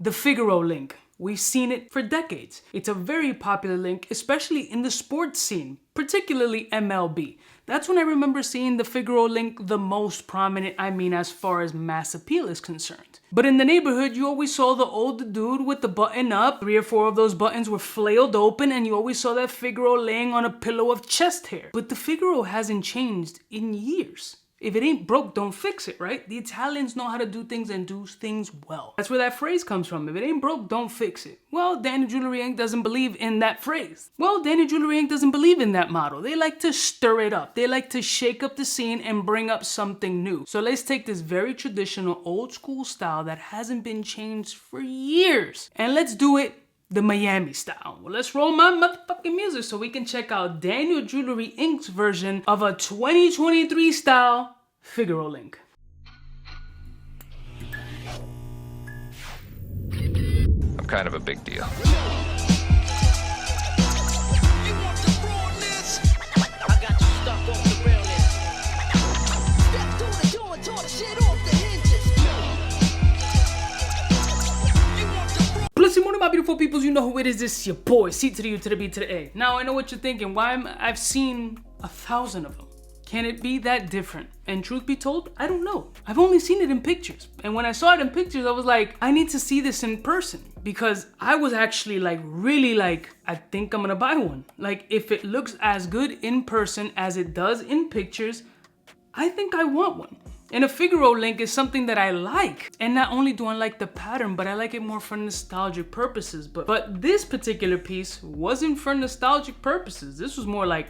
The Figaro link. We've seen it for decades. It's a very popular link, especially in the sports scene, particularly MLB. That's when I remember seeing the Figaro link the most prominent, I mean as far as mass appeal is concerned. But in the neighborhood, you always saw the old dude with the button up. 3 or 4 of those buttons were flailed open, and you always saw that Figaro laying on a pillow of chest hair. But the Figaro hasn't changed in years. If it ain't broke, don't fix it, right? The Italians know how to do things and do things well. That's where that phrase comes from. If it ain't broke, don't fix it. Well, Danny Jewelry Inc. doesn't believe in that phrase. Well, Danny Jewelry Inc. doesn't believe in that motto. They like to stir it up. They like to shake up the scene and bring up something new. So let's take this very traditional old school style that hasn't been changed for years, and let's do it the Miami style. Well, let's roll my motherfucking music so we can check out Daniel Jewelry Inc.'s version of a 2023 style Figaro link. I'm kind of a big deal. Blessing morning, my beautiful peoples. You know who it is. This is your boy, C to the U to the B to the A. Now I know what you're thinking. I've seen 1,000 of them. Can it be that different? And truth be told, I don't know. I've only seen it in pictures. And when I saw it in pictures, I was like, I need to see this in person. Because I was actually really I think I'm gonna buy one. Like, if it looks as good in person as it does in pictures, I think I want one. And a Figaro link is something that I like. And not only do I like the pattern, but I like it more for nostalgic purposes. But this particular piece wasn't for nostalgic purposes. This was more like,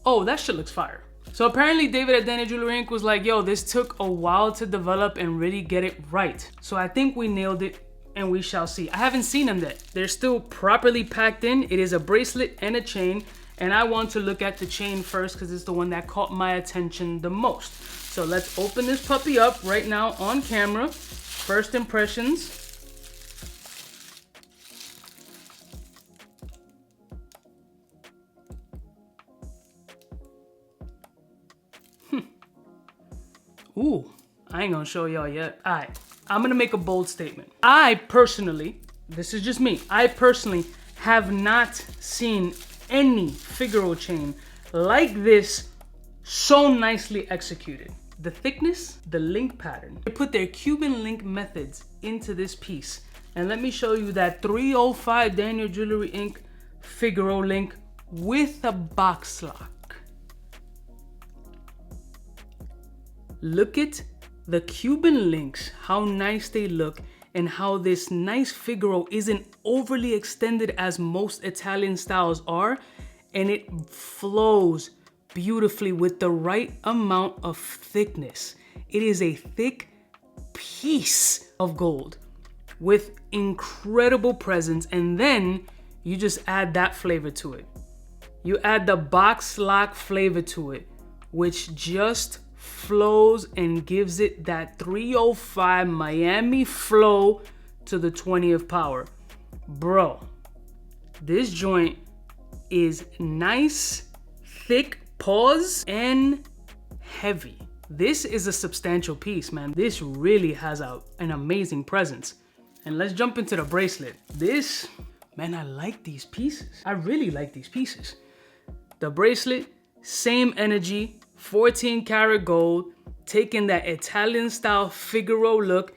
oh, that shit looks fire. So apparently David at Danny Jewelry Inc. was like, yo, this took a while to develop and really get it right. So I think we nailed it, and we shall see. I haven't seen them yet. They're still properly packed in. It is a bracelet and a chain, and I want to look at the chain first because it's the one that caught my attention the most. So let's open this puppy up right now on camera. First impressions. Ooh, I ain't gonna show y'all yet. All right, I'm gonna make a bold statement. I personally, this is just me, I personally have not seen any Figaro chain like this so nicely executed. The thickness, the link pattern. They put their Cuban link methods into this piece. And let me show you that 305 Daniel Jewelry Inc. Figaro link with a box lock. Look at the Cuban links, how nice they look, and how this nice Figaro isn't overly extended as most Italian styles are, and it flows beautifully with the right amount of thickness. It is a thick piece of gold with incredible presence, and then you just add that flavor to it. You add the box lock flavor to it, which just flows and gives it that 305 Miami flow to the 20th power. Bro, this joint is nice, thick, pause, and heavy. This is a substantial piece, man. This really has an amazing presence. And let's jump into the bracelet. This, man, I like these pieces. I really like these pieces. The bracelet, same energy, 14 karat gold, taking that Italian style Figaro look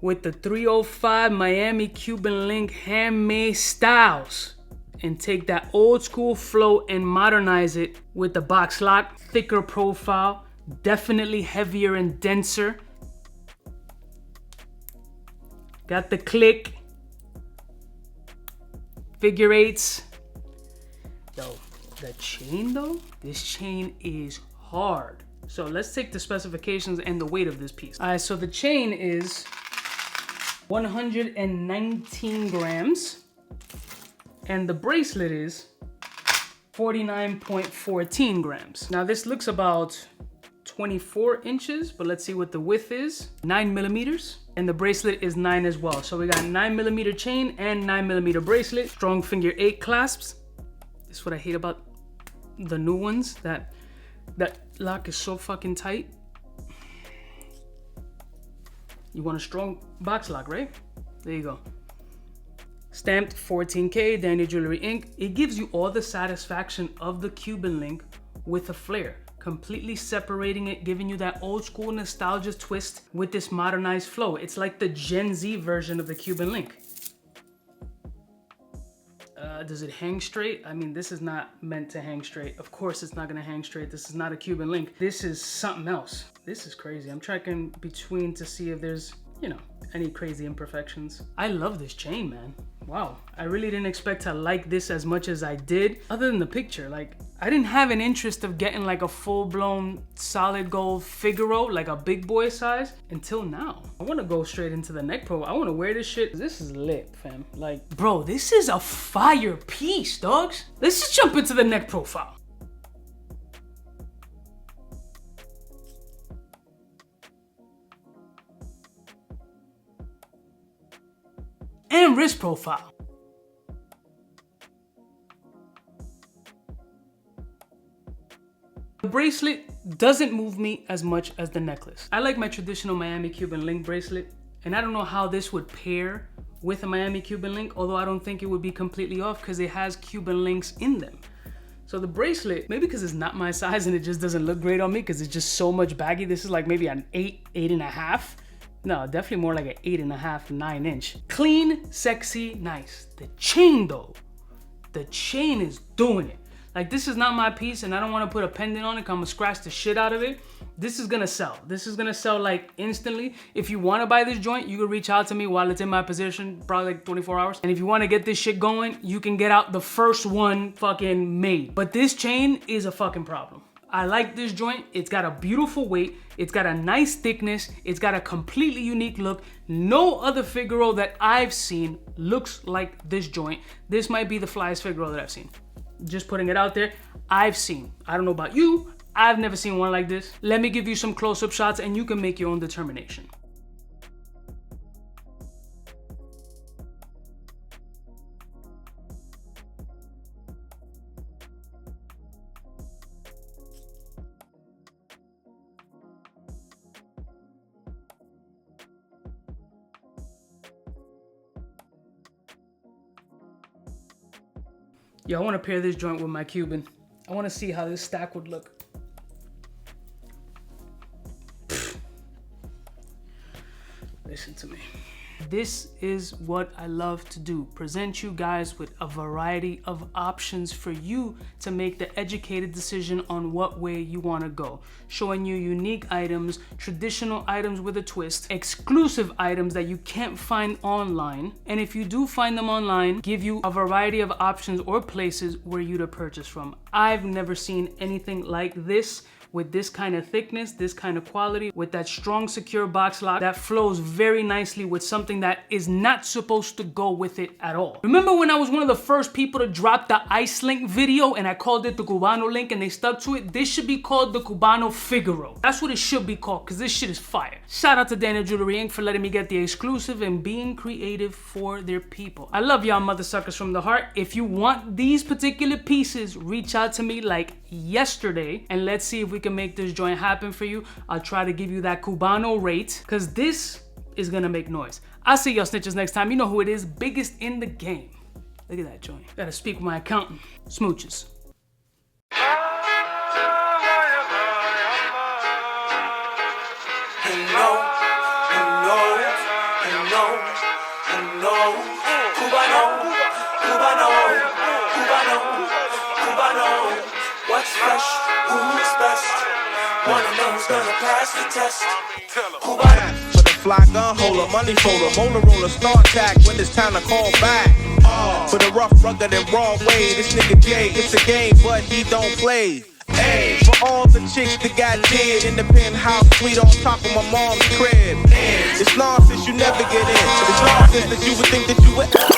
with the 305 Miami Cuban link handmade styles, and take that old school flow and modernize it with the box lock, thicker profile, definitely heavier and denser. Got the click, figure eights. Yo, the chain though, this chain is hard. So let's take the specifications and the weight of this piece. All right, so the chain is 119 grams and the bracelet is 49.14 grams. Now this looks about 24 inches, but let's see what the width is. 9 millimeters, and the bracelet is 9 as well. So we got 9 millimeter chain and 9 millimeter bracelet. Strong figure 8 clasps. This is what I hate about the new ones, that lock is so fucking tight. You want a strong box lock, right? There you go. Stamped 14K, Daniel Jewelry Inc. It gives you all the satisfaction of the Cuban link with a flair, completely separating it, giving you that old school nostalgia twist with this modernized flow. It's like the Gen Z version of the Cuban link. Does it hang straight? I mean, this is not meant to hang straight. Of course it's not gonna hang straight. This is not a Cuban link. This is something else. This is crazy. I'm checking between to see if there's, you know, any crazy imperfections. I love this chain, man. Wow, I really didn't expect to like this as much as I did. Other than the picture, like, I didn't have an interest of getting like a full-blown solid gold Figaro, like a big boy size, until now. I wanna go straight into the neck pro. I wanna wear this shit. This is lit, fam. Like, bro, this is a fire piece, dogs. Let's just jump into the neck profile. And wrist profile. The bracelet doesn't move me as much as the necklace. I like my traditional Miami Cuban link bracelet, and I don't know how this would pair with a Miami Cuban link, although I don't think it would be completely off because it has Cuban links in them. So the bracelet, maybe because it's not my size and it just doesn't look great on me because it's just so much baggy. This is like maybe an 8.5. No, definitely more like an 8.5, 9 inch. Clean, sexy, nice. The chain though, the chain is doing it. Like, this is not my piece and I don't want to put a pendant on it because I'm gonna scratch the shit out of it. This is gonna sell. This is gonna sell like instantly. If you want to buy this joint, you can reach out to me while it's in my possession, probably like 24 hours. And if you want to get this shit going, you can get out the first one fucking made. But this chain is a fucking problem. I like this joint. It's got a beautiful weight. It's got a nice thickness. It's got a completely unique look. No other Figaro that I've seen looks like this joint. This might be the flyest Figaro that I've seen. Just putting it out there, I've seen. I don't know about you. I've never seen one like this. Let me give you some close-up shots and you can make your own determination. Yo, I want to pair this joint with my Cuban. I want to see how this stack would look. Listen to me. This is what I love to do. Present you guys with a variety of options for you to make the educated decision on what way you want to go. Showing you unique items, traditional items with a twist, exclusive items that you can't find online. And if you do find them online, give you a variety of options or places where you to purchase from. I've never seen anything like this, with this kind of thickness, this kind of quality, with that strong, secure box lock that flows very nicely with something that is not supposed to go with it at all. Remember when I was one of the first people to drop the Ice Link video and I called it the Cubano link and they stuck to it? This should be called the Cubano Figaro. That's what it should be called, because this shit is fire. Shout out to Daniel Jewelry Inc. for letting me get the exclusive and being creative for their people. I love y'all mother suckers from the heart. If you want these particular pieces, reach out to me like yesterday and let's see if we can make this joint happen for you. I'll try to give you that Cubano rate because this is gonna make noise. I'll see y'all snitches next time. You know who it is, biggest in the game. Look at that joint. Gotta speak with my accountant. Smooches. What's fresh? Who's best? Wanna know who's gonna pass the test? For the fly gun holder, money folder, motor roller, start tack when it's time to call back. For the rough, rugged, and raw way, this nigga Jay, it's a game, but he don't play. Hey, for all the chicks that got dead in the penthouse suite on top of my mom's crib. It's nonsense you never get in. It's nonsense that you would think that you would.